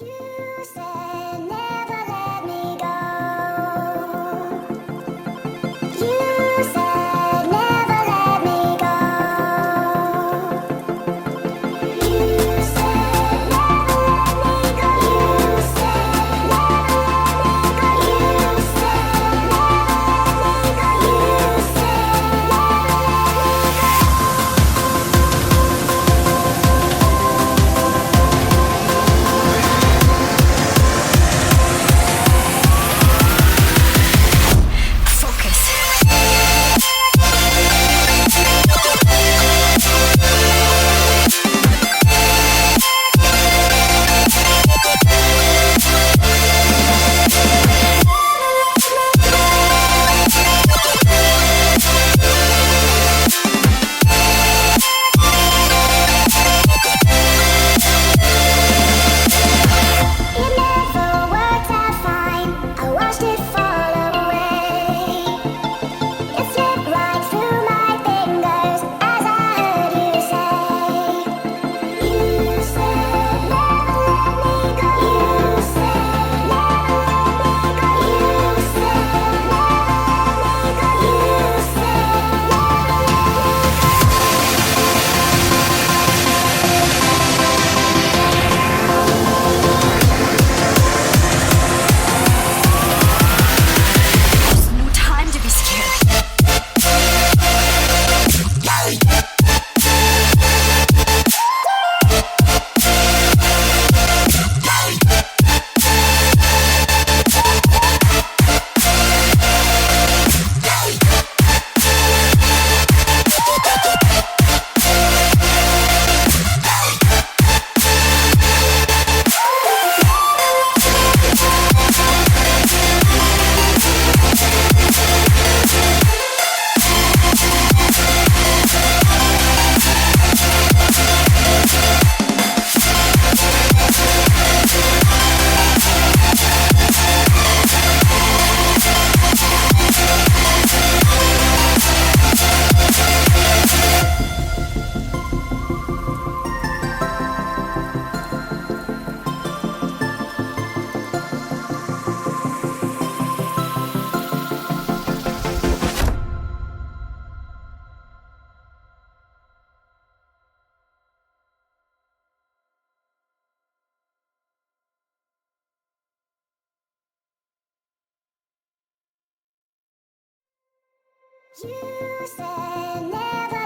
You said never let me go. You said never let me go. You said never let me go. You said never let me go. You said never let me go. You said it never worked out fine. I watched it fall away. It slipped right through my fingers as I heard you say. You said never let me go. You said never let me go. You said never let me go. You said No time to be scared. you said never